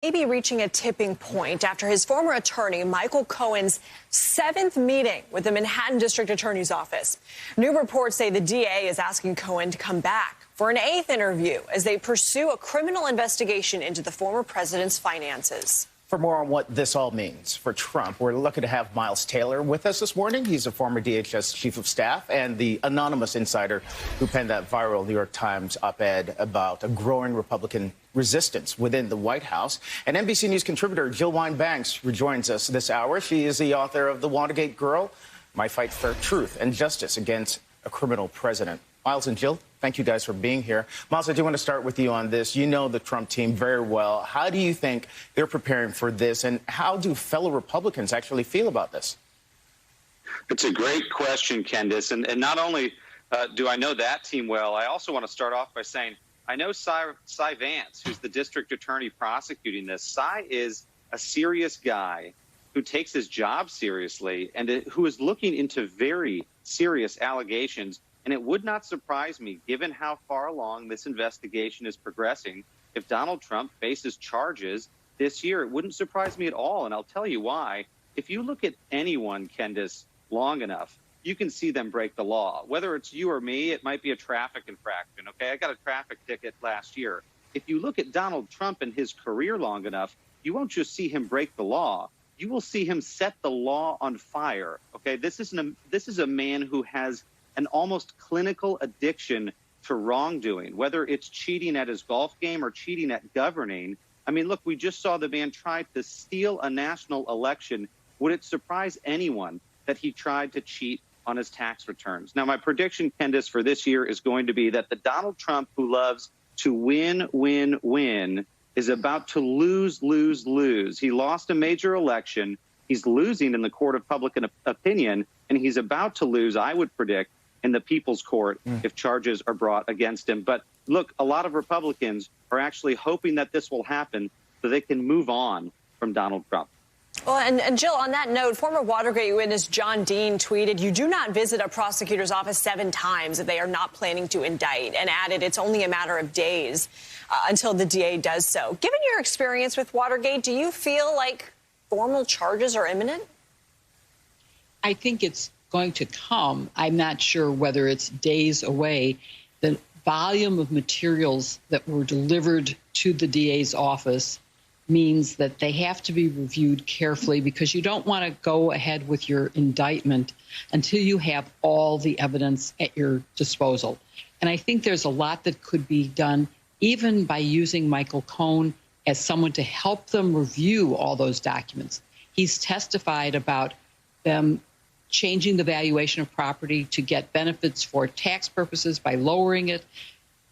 May be reaching a tipping point after his former attorney, Michael Cohen's 7th meeting with the Manhattan District Attorney's Office. New reports say the DA is asking Cohen to come back for an 8th interview as they pursue a criminal investigation into the former president's finances. For more on what this all means for Trump, we're lucky to have Miles Taylor with us this morning. He's a former DHS chief of staff and the anonymous insider who penned that viral New York Times op-ed about a growing Republican resistance within the White House. And NBC News contributor Jill Wine-Banks rejoins us this hour. She is the author of The Watergate Girl, My Fight for Truth and Justice Against a Criminal President. Miles and Jill, thank you guys for being here. Miles, I do want to start with you on this. You know the Trump team very well. How do you think they're preparing for this, and how do fellow Republicans actually feel about this? It's a great question, Candace. And not only do I know that team well, I also want to start off by saying I know Cy Vance, who's the district attorney prosecuting this. Cy is a serious guy who takes his job seriously and who is looking into very serious allegations. And it would not surprise me, given how far along this investigation is progressing, if Donald Trump faces charges this year. It wouldn't surprise me at all, and I'll tell you why. If you look at anyone, Candace, long enough, you can see them break the law. Whether it's you or me, it might be a traffic infraction, okay? I got a traffic ticket last year. If you look at Donald Trump and his career long enough, you won't just see him break the law. You will see him set the law on fire, okay? This is a man who has an almost clinical addiction to wrongdoing, whether it's cheating at his golf game or cheating at governing. I mean, look, we just saw the man try to steal a national election. Would it surprise anyone that he tried to cheat on his tax returns? Now, my prediction, Candace, for this year is going to be that the Donald Trump who loves to win, win, win is about to lose, lose, lose. He lost a major election. He's losing in the court of public opinion, and he's about to lose, I would predict, in the people's court if charges are brought against him. But look, a lot of Republicans are actually hoping that this will happen so they can move on from Donald Trump. Well, and Jill, on that note, former Watergate witness John Dean tweeted, "You do not visit a prosecutor's office 7 times if they are not planning to indict," and added, "It's only a matter of days until the DA does so." Given your experience with Watergate, do you feel like formal charges are imminent? I think it's going to come. I'm not sure whether it's days away. The volume of materials that were delivered to the DA's office means that they have to be reviewed carefully, because you don't want to go ahead with your indictment until you have all the evidence at your disposal. And I think there's a lot that could be done even by using Michael Cohen as someone to help them review all those documents. He's testified about them changing the valuation of property to get benefits for tax purposes by lowering it,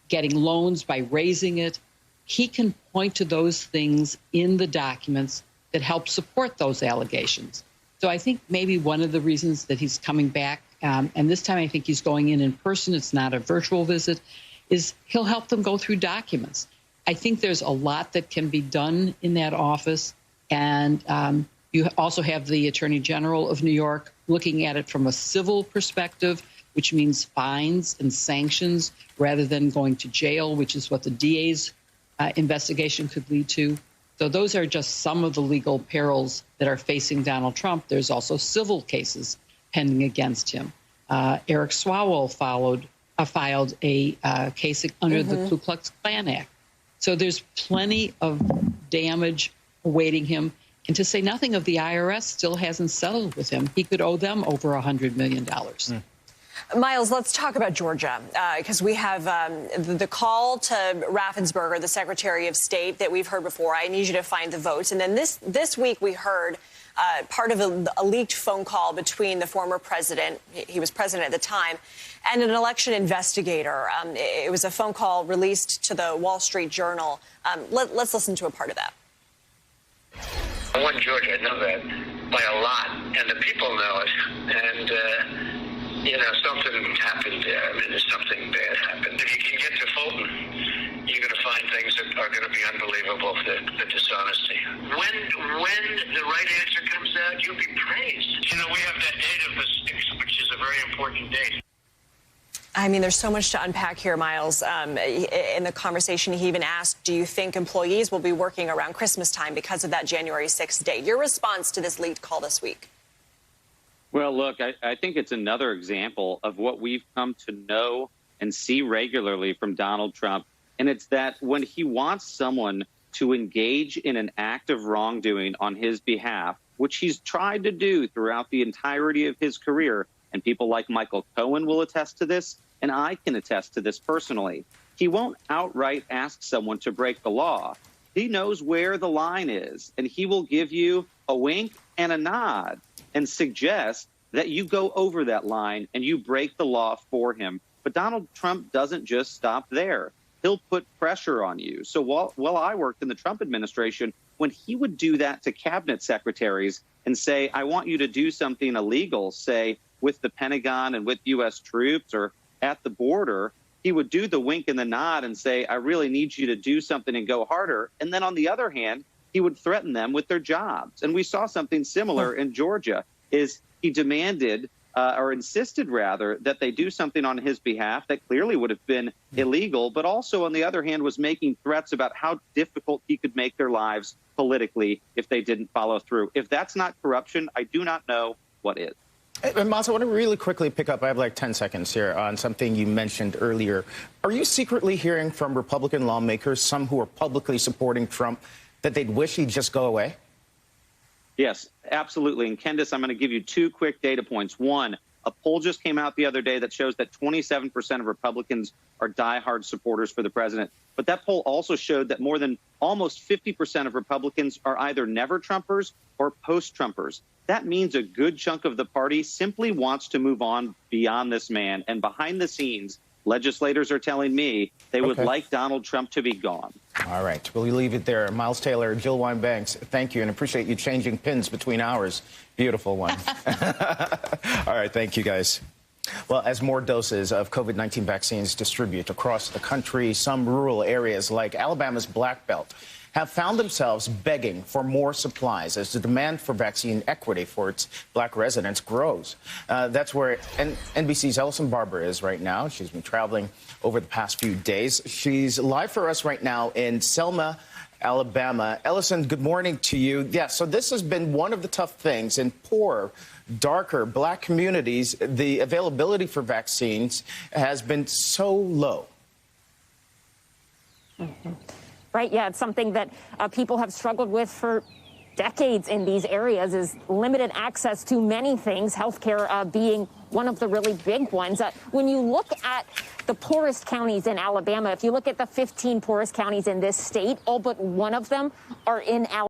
getting loans by raising it. He can point to those things in the documents that help support those allegations. So I think maybe one of the reasons that he's coming back, and this time I think he's going in person, it's not a virtual visit, is he'll help them go through documents. I think there's a lot that can be done in that office, and you also have the Attorney General of New York looking at it from a civil perspective, which means fines and sanctions rather than going to jail, which is what the DA's investigation could lead to. So those are just some of the legal perils that are facing Donald Trump. There's also civil cases pending against him. Eric Swalwell filed a case under the Ku Klux Klan Act. So there's plenty of damage awaiting him. And to say nothing of the IRS still hasn't settled with him. He could owe them over $100 million. Miles, let's talk about Georgia, because we have the call to Raffensperger, the Secretary of State, that we've heard before. I need you to find the votes. And then this week we heard part of a leaked phone call between the former president, he was president at the time, and an election investigator. It was a phone call released to the Wall Street Journal. Let's listen to a part of that. I won Georgia, I know that, by a lot, and the people know it. And, something happened there. I mean, something bad happened. If you can get to Fulton, you're going to find things that are going to be unbelievable, the dishonesty. When the right answer comes out, you'll be praised. We have that date of the 6th, which is a very important date. I mean, there's so much to unpack here, Miles. In the conversation, he even asked, do you think employees will be working around Christmas time because of that January 6th date? Your response to this leaked call this week? Well, look, I think it's another example of what we've come to know and see regularly from Donald Trump. And it's that when he wants someone to engage in an act of wrongdoing on his behalf, which he's tried to do throughout the entirety of his career, and people like Michael Cohen will attest to this, and I can attest to this personally, he won't outright ask someone to break the law. He knows where the line is, and he will give you a wink and a nod and suggest that you go over that line and you break the law for him. But Donald Trump doesn't just stop there. He'll put pressure on you. So while I worked in the Trump administration, when he would do that to cabinet secretaries and say, I want you to do something illegal, say, with the Pentagon and with U.S. troops or at the border, he would do the wink and the nod and say, I really need you to do something and go harder. And then on the other hand, he would threaten them with their jobs. And we saw something similar in Georgia, is he demanded or insisted, rather, that they do something on his behalf that clearly would have been illegal, but also, on the other hand, was making threats about how difficult he could make their lives politically if they didn't follow through. If that's not corruption, I do not know what is. Miles, I want to really quickly pick up, I have like 10 seconds here, on something you mentioned earlier. Are you secretly hearing from Republican lawmakers, some who are publicly supporting Trump, that they'd wish he'd just go away? Yes, absolutely. And Candace, I'm going to give you two quick data points. One, a poll just came out the other day that shows that 27% of Republicans are diehard supporters for the president. But that poll also showed that more than almost 50% of Republicans are either never Trumpers or post-Trumpers. That means a good chunk of the party simply wants to move on beyond this man. And behind the scenes, legislators are telling me they would like Donald Trump to be gone. All right. We'll leave it there. Miles Taylor, Jill Wine-Banks, thank you, and appreciate you changing pins between hours. Beautiful one. All right. Thank you, guys. Well, as more doses of COVID-19 vaccines distribute across the country, some rural areas like Alabama's Black Belt have found themselves begging for more supplies as the demand for vaccine equity for its black residents grows. That's where NBC's Ellison Barber is right now. She's been traveling over the past few days. She's live for us right now in Selma, Alabama. Ellison, good morning to you. Yeah, so this has been one of the tough things in poor, darker black communities. The availability for vaccines has been so low. Mm-hmm. Right. Yeah, it's something that people have struggled with for decades in these areas, is limited access to many things, healthcare being one of the really big ones. When you look at the poorest counties in Alabama, if you look at the 15 poorest counties in this state, all but one of them are in Alabama.